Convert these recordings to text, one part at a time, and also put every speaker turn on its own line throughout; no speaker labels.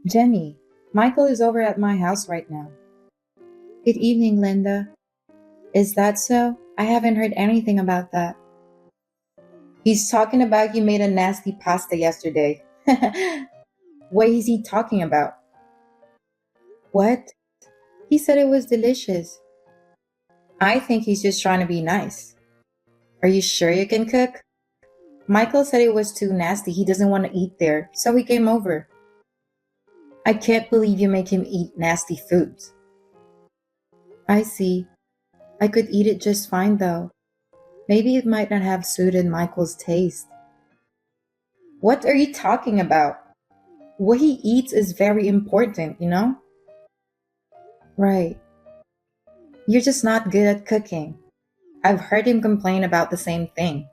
Jenny, Michael is over at my house right now. Good evening, Linda. Is that so? I haven't heard anything about that. He's talking about you made a nasty pasta yesterday. What is he talking about? What? He said it was delicious. I think he's just trying to be nice. Are you sure you can cook? Michael said it was too nasty. He doesn't want to eat there, so he came over. I can't believe you make him eat nasty foods. I see. I could eat it just fine though. Maybe it might not have suited Michael's taste. What are you talking about? What he eats is very important, you know? Right. You're just not good at cooking. I've heard him complain about the same thing.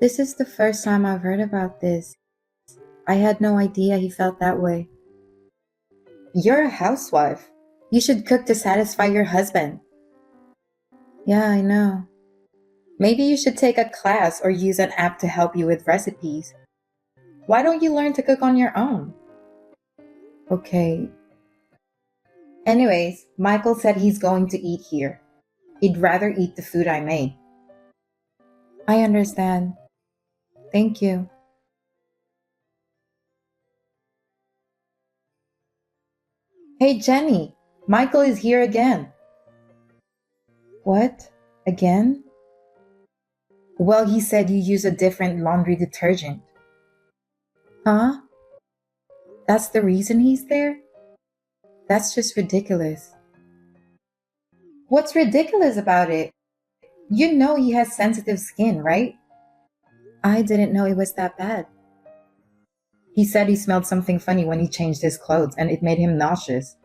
This is the first time I've heard about this. I had no idea he felt that way. You're a housewife. You should cook to satisfy your husband. Yeah, I know. Maybe you should take a class or use an app to help you with recipes. Why don't you learn to cook on your own? Okay. Anyways, Michael said he's going to eat here. He'd rather eat the food I made. I understand. Thank you. Hey, Jenny, Michael is here again. What? Again? Well, he said you use a different laundry detergent. Huh? That's the reason he's there? That's just ridiculous. What's ridiculous about it? You know he has sensitive skin, right? I didn't know it was that bad. He said he smelled something funny when he changed his clothes and it made him nauseous.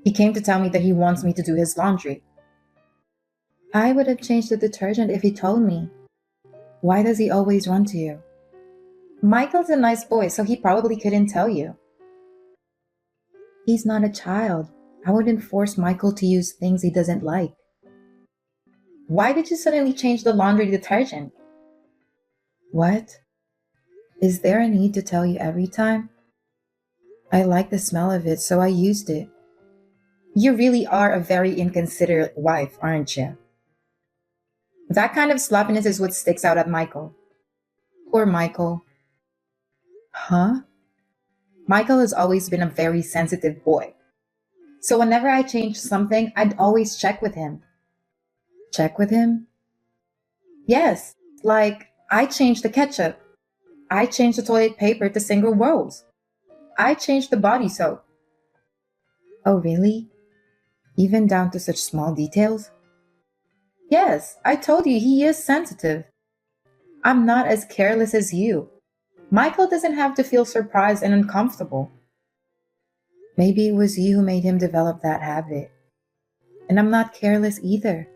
He came to tell me that he wants me to do his laundry. I would have changed the detergent if he told me. Why does he always run to you? Michael's a nice boy, so he probably couldn't tell you. He's not a child. I wouldn't force Michael to use things he doesn't like. Why did you suddenly change the laundry detergent? What? Is there a need to tell you every time? I like the smell of it, so I used it. You really are a very inconsiderate wife, aren't you? That kind of sloppiness is what sticks out at Michael. Poor Michael. Huh? Michael has always been a very sensitive boy. So whenever I changed something, I'd always check with him. Check with him? Yes, like I changed the ketchup. I changed the toilet paper to single rolls. I changed the body soap. Oh, really? Even down to such small details? Yes, I told you he is sensitive. I'm not as careless as you. Michael doesn't have to feel surprised and uncomfortable. Maybe it was you who made him develop that habit. And I'm not careless either.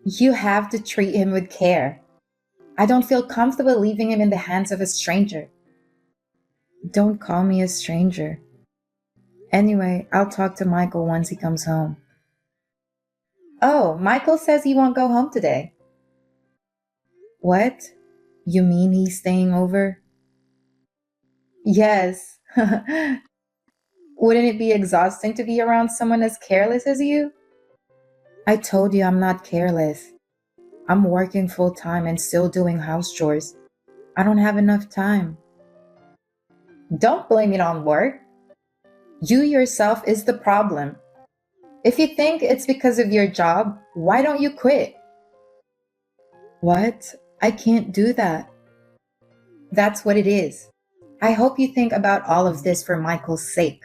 You have to treat him with care. I don't feel comfortable leaving him in the hands of a stranger. Don't call me a stranger. Anyway, I'll talk to Michael once he comes home. Oh, Michael says he won't go home today. What? You mean he's staying over? Yes. Wouldn't it be exhausting to be around someone as careless as you? I told you I'm not careless. I'm working full time and still doing house chores. I don't have enough time. Don't blame it on work. You yourself is the problem. If you think it's because of your job, why don't you quit? What? I can't do that. That's what it is. I hope you think about all of this for Michael's sake.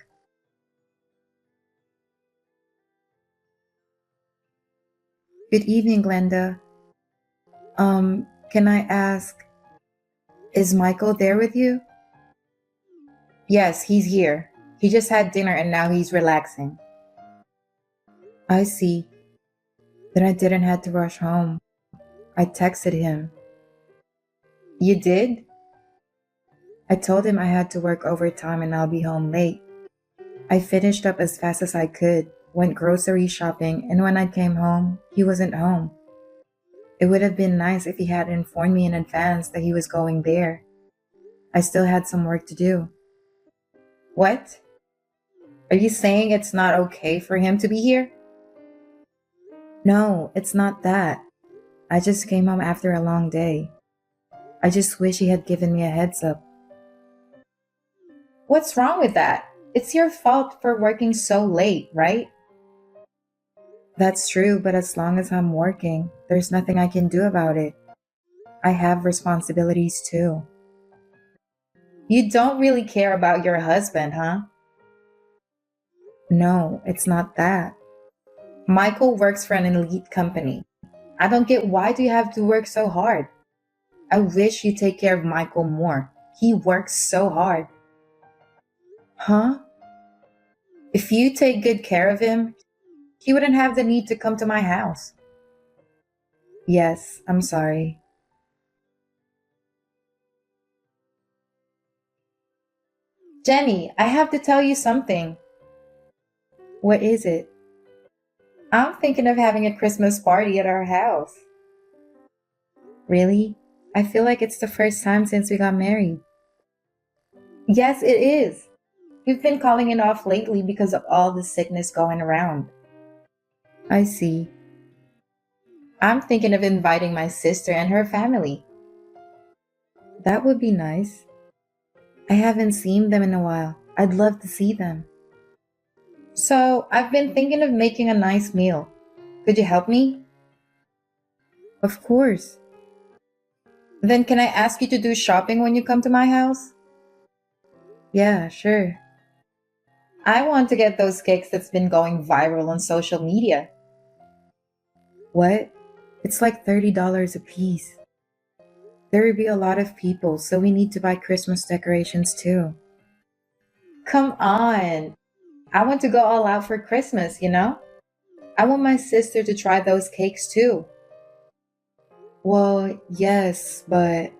Good evening, Glenda. Can I ask, is Michael there with you? Yes, he's here. He just had dinner and now he's relaxing. I see. Then I didn't have to rush home. I texted him. You did? I told him I had to work overtime and I'll be home late. I finished up as fast as I could, went grocery shopping, and when I came home, he wasn't home. It would have been nice if he had informed me in advance that he was going there. I still had some work to do. What? Are you saying it's not okay for him to be here? No, it's not that. I just came home after a long day. I just wish he had given me a heads up. What's wrong with that? It's your fault for working so late, right? That's true, but as long as I'm working, there's nothing I can do about it. I have responsibilities too. You don't really care about your husband, huh? No, it's not that. Michael works for an elite company. I don't get why do you have to work so hard? I wish you take care of Michael more. He works so hard. Huh? If you take good care of him, he wouldn't have the need to come to my house. Yes, I'm sorry. Jenny, I have to tell you something. What is it? I'm thinking of having a Christmas party at our house. Really? I feel like it's the first time since we got married. Yes, it is. We've been calling it off lately because of all the sickness going around. I see. I'm thinking of inviting my sister and her family. That would be nice. I haven't seen them in a while. I'd love to see them. So, I've been thinking of making a nice meal. Could you help me? Of course. Then can I ask you to do shopping when you come to my house? Yeah, sure. I want to get those cakes that's been going viral on social media. What? It's like $30 a piece. There will be a lot of people, so we need to buy Christmas decorations too. Come on. I want to go all out for Christmas? I want my sister to try those cakes too. Well, yes, but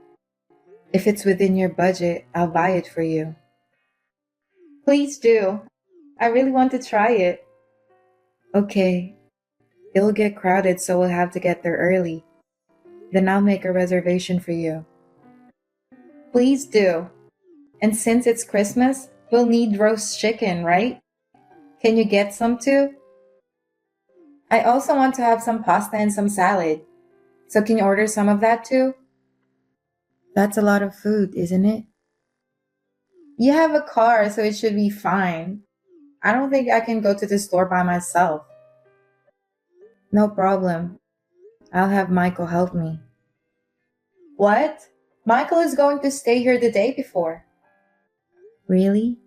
if it's within your budget, I'll buy it for you. Please do. I really want to try it. Okay, it'll get crowded, so we'll have to get there early. Then I'll make a reservation for you. Please do. And since it's Christmas, we'll need roast chicken, right? Can you get some too? I also want to have some pasta and some salad. So can you order some of that too? That's a lot of food, isn't it? You have a car, so it should be fine. I don't think I can go to the store by myself. No problem. I'll have Michael help me. What? Michael is going to stay here the day before. Really?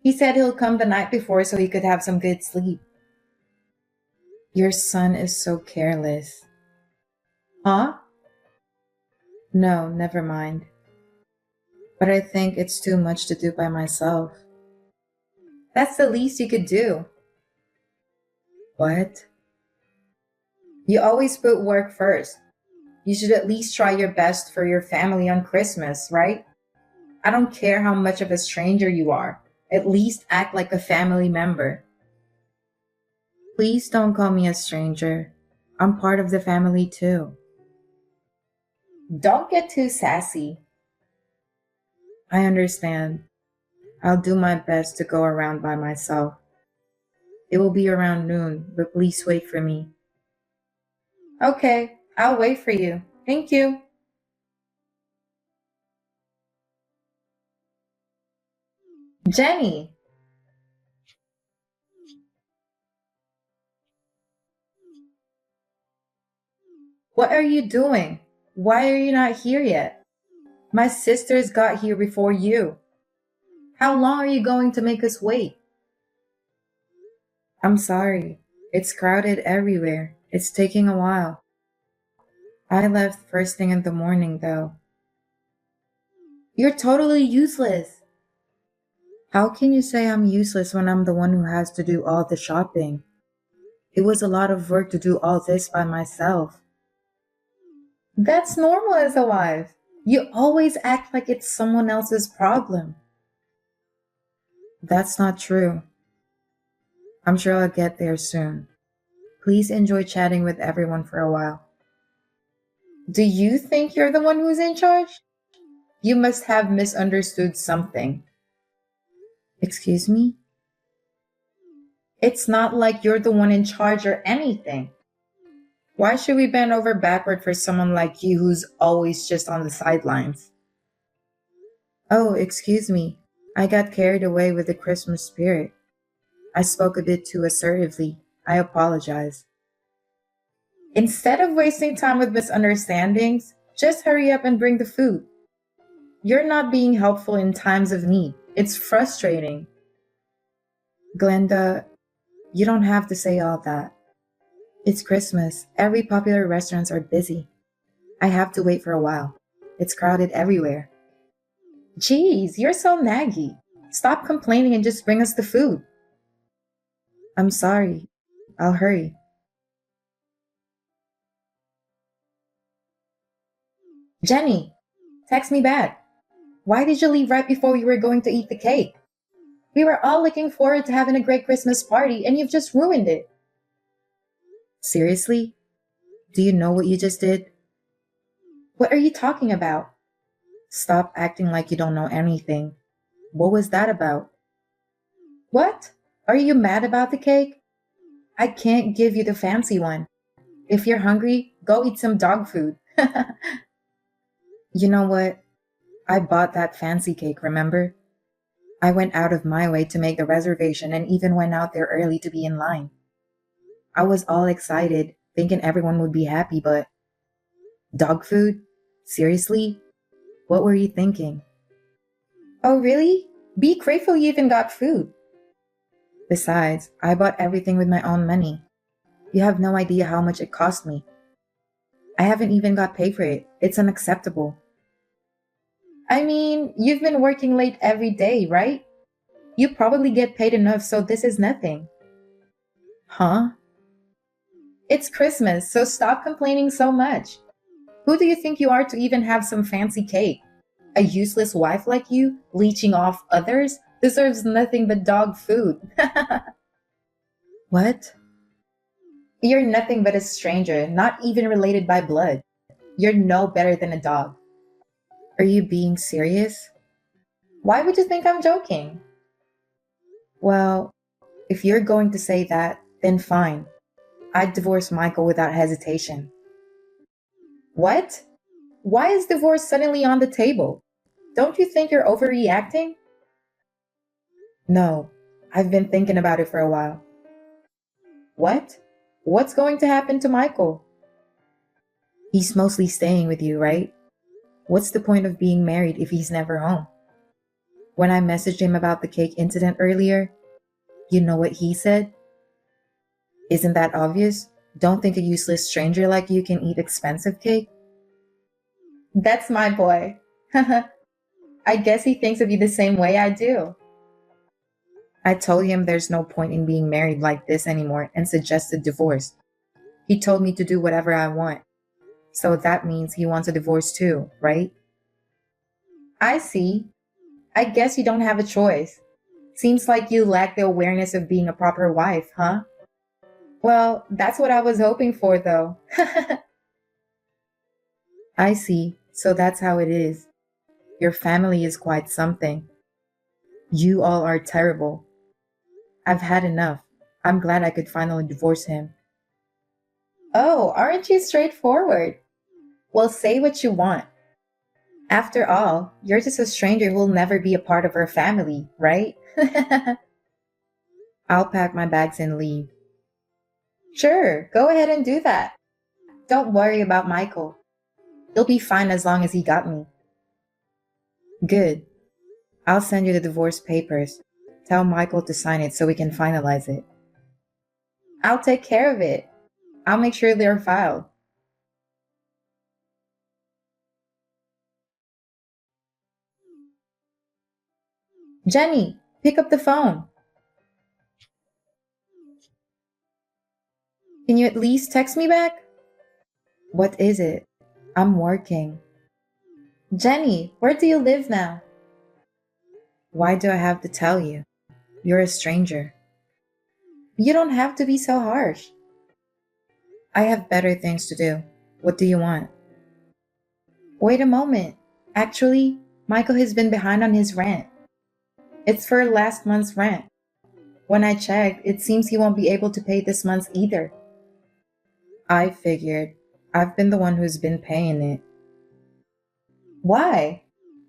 He said he'll come the night before so he could have some good sleep. Your son is so careless. Huh? No, never mind. But I think it's too much to do by myself. That's the least you could do. What? You always put work first. You should at least try your best for your family on Christmas, right? I don't care how much of a stranger you are. At least act like a family member. Please don't call me a stranger. I'm part of the family too. Don't get too sassy. I understand. I'll do my best to go around by myself. It will be around noon, but please wait for me. Okay, I'll wait for you. Thank you. Jenny, what are you doing? Why are you not here yet? My sisters got here before you. How long are you going to make us wait? I'm sorry. It's crowded everywhere. It's taking a while. I left first thing in the morning, though. You're totally useless. How can you say I'm useless when I'm the one who has to do all the shopping? It was a lot of work to do all this by myself. That's normal as a wife. You always act like it's someone else's problem. That's not true. I'm sure I'll get there soon. Please enjoy chatting with everyone for a while. Do you think you're the one who's in charge? You must have misunderstood something. Excuse me? It's not like you're the one in charge or anything. Why should we bend over backward for someone like you who's always just on the sidelines? Oh, excuse me. I got carried away with the Christmas spirit. I spoke a bit too assertively. I apologize. Instead of wasting time with misunderstandings, just hurry up and bring the food. You're not being helpful in times of need. It's frustrating. Glenda, you don't have to say all that. It's Christmas. Every popular restaurants are busy. I have to wait for a while. It's crowded everywhere. Geez, you're so naggy. Stop complaining and just bring us the food. I'm sorry. I'll hurry. Jenny, text me back. Why did you leave right before we were going to eat the cake? We were all looking forward to having a great Christmas party and you've just ruined it. Seriously? Do you know what you just did? What are you talking about? Stop acting like you don't know anything. What was that about? What? Are you mad about the cake? I can't give you the fancy one. If you're hungry, go eat some dog food. You know what? I bought that fancy cake, remember? I went out of my way to make the reservation and even went out there early to be in line. I was all excited, thinking everyone would be happy, but dog food? Seriously? What were you thinking? Oh, really? Be grateful you even got food. Besides, I bought everything with my own money. You have no idea how much it cost me. I haven't even got paid for it. It's unacceptable. I mean, you've been working late every day, right? You probably get paid enough, so this is nothing. Huh? It's Christmas, so stop complaining so much. Who do you think you are to even have some fancy cake? A useless wife like you, leeching off others, deserves nothing but dog food. What? You're nothing but a stranger, not even related by blood. You're no better than a dog. Are you being serious? Why would you think I'm joking? Well, if you're going to say that, then fine. I'd divorce Michael without hesitation. What? Why is divorce suddenly on the table? Don't you think you're overreacting? No, I've been thinking about it for a while. What? What's going to happen to Michael? He's mostly staying with you, right? What's the point of being married if he's never home? When I messaged him about the cake incident earlier, you know what he said? Isn't that obvious? Don't think a useless stranger like you can eat expensive cake? That's my boy. I guess he thinks of you the same way I do. I told him there's no point in being married like this anymore and suggested divorce. He told me to do whatever I want. So that means he wants a divorce too, right? I see. I guess you don't have a choice. Seems like you lack the awareness of being a proper wife, huh? Well, that's what I was hoping for, though. I see. So that's how it is. Your family is quite something. You all are terrible. I've had enough. I'm glad I could finally divorce him. Oh, aren't you straightforward? Well, say what you want. After all, you're just a stranger who will never be a part of our family, right? I'll pack my bags and leave. Sure, go ahead and do that. Don't worry about Michael. He'll be fine as long as he got me. Good. I'll send you the divorce papers. Tell Michael to sign it so we can finalize it. I'll take care of it. I'll make sure they're filed. Jenny, pick up the phone. Can you at least text me back? What is it? I'm working. Jenny, where do you live now? Why do I have to tell you? You're a stranger. You don't have to be so harsh. I have better things to do. What do you want? Wait a moment. Actually, Michael has been behind on his rent. It's for last month's rent. When I checked, it seems he won't be able to pay this month's either. I figured. I've been the one who's been paying it. Why?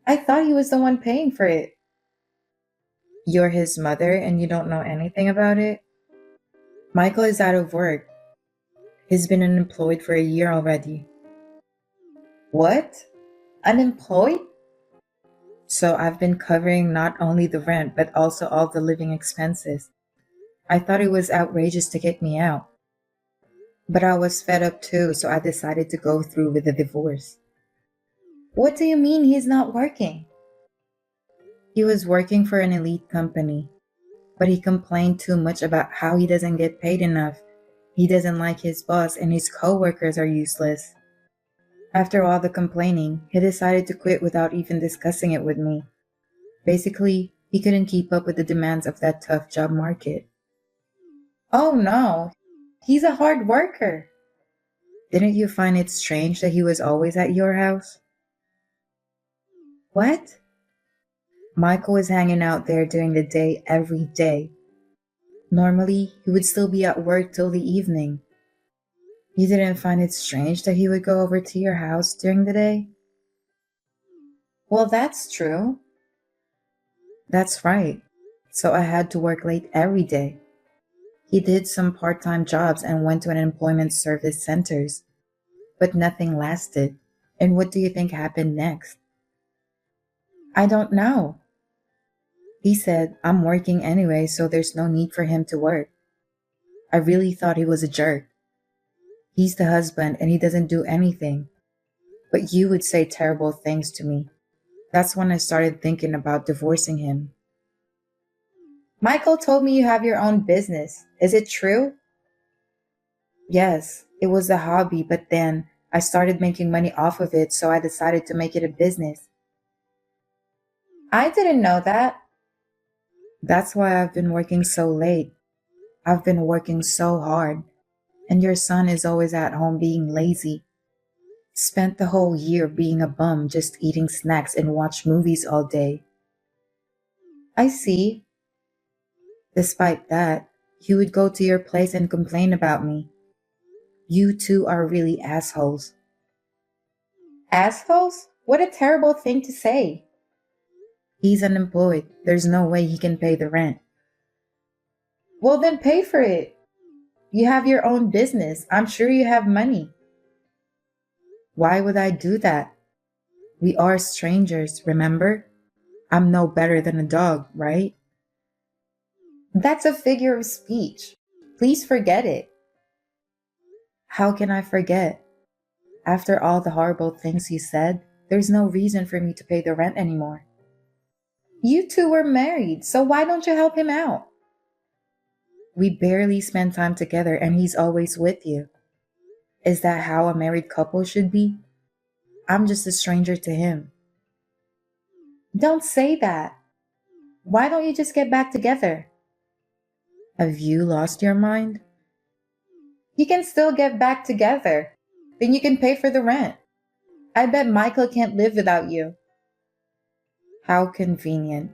I thought he was the one paying for it. You're his mother and you don't know anything about it? Michael is out of work. He's been unemployed for a year already. What? Unemployed? So I've been covering not only the rent, but also all the living expenses. I thought it was outrageous to kick me out. But I was fed up too, so I decided to go through with the divorce. What do you mean he's not working? He was working for an elite company, but he complained too much about how he doesn't get paid enough. He doesn't like his boss and his coworkers are useless. After all the complaining, he decided to quit without even discussing it with me. Basically, he couldn't keep up with the demands of that tough job market. Oh no, he's a hard worker. Didn't you find it strange that he was always at your house? What? Michael was hanging out there during the day every day. Normally, he would still be at work till the evening. You didn't find it strange that he would go over to your house during the day? Well, that's true. That's right. So I had to work late every day. He did some part time jobs and went to an employment service centers, but nothing lasted. And what do you think happened next? I don't know. He said, I'm working anyway, so there's no need for him to work. I really thought he was a jerk. He's the husband and he doesn't do anything. But you would say terrible things to me. That's when I started thinking about divorcing him. Michael told me you have your own business. Is it true? Yes, it was a hobby, but then I started making money off of it, so I decided to make it a business. I didn't know that. That's why I've been working so late. I've been working so hard. And your son is always at home being lazy. Spent the whole year being a bum, just eating snacks and watch movies all day. I see. Despite that, he would go to your place and complain about me. You two are really assholes. Assholes? What a terrible thing to say. He's unemployed. There's no way he can pay the rent. Well, then pay for it. You have your own business. I'm sure you have money. Why would I do that? We are strangers, remember? I'm no better than a dog, right? That's a figure of speech. Please forget it. How can I forget? After all the horrible things you said, there's no reason for me to pay the rent anymore. You two were married, so why don't you help him out? We barely spend time together and he's always with you. Is that how a married couple should be? I'm just a stranger to him. Don't say that. Why don't you just get back together? Have you lost your mind? You can still get back together. Then you can pay for the rent. I bet Michael can't live without you. How convenient.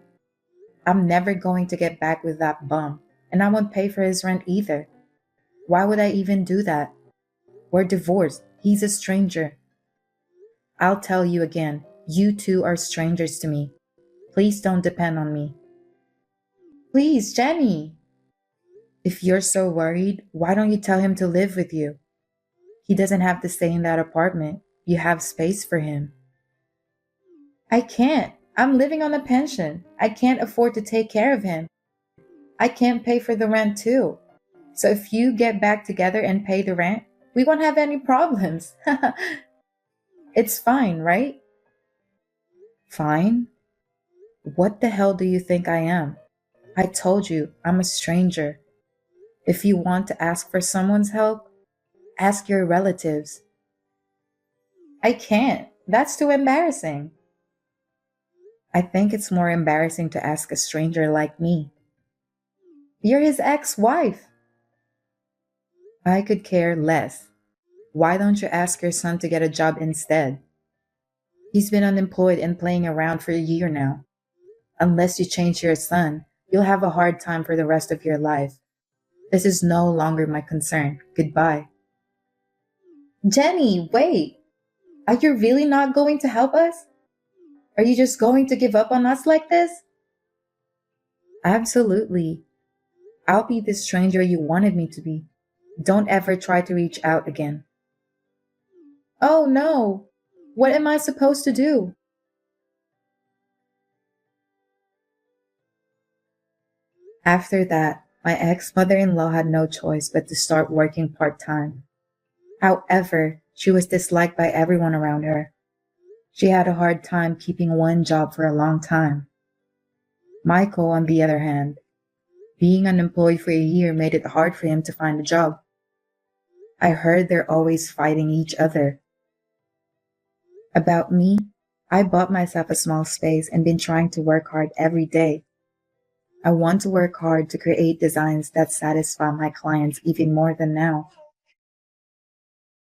I'm never going to get back with that bum, and I won't pay for his rent either. Why would I even do that? We're divorced. He's a stranger. I'll tell you again, you two are strangers to me. Please don't depend on me. Please, Jenny. If you're so worried, why don't you tell him to live with you? He doesn't have to stay in that apartment. You have space for him. I can't. I'm living on a pension. I can't afford to take care of him. I can't pay for the rent too. So if you get back together and pay the rent, we won't have any problems. It's fine, right? Fine? What the hell do you think I am? I told you, I'm a stranger. If you want to ask for someone's help, ask your relatives. I can't. That's too embarrassing. I think it's more embarrassing to ask a stranger like me. You're his ex wife. I could care less. Why don't you ask your son to get a job instead? He's been unemployed and playing around for a year now. Unless you change your son, you'll have a hard time for the rest of your life. This is no longer my concern. Goodbye. Jenny, wait! Are you really not going to help us? Are you just going to give up on us like this? Absolutely. I'll be the stranger you wanted me to be. Don't ever try to reach out again. Oh no! What am I supposed to do? After that, my ex mother in law had no choice but to start working part time. However, she was disliked by everyone around her. She had a hard time keeping one job for a long time. Michael, on the other hand, being unemployed for a year made it hard for him to find a job. I heard they're always fighting each other. About me, I bought myself a small space and been trying to work hard every day. I want to work hard to create designs that satisfy my clients even more than now.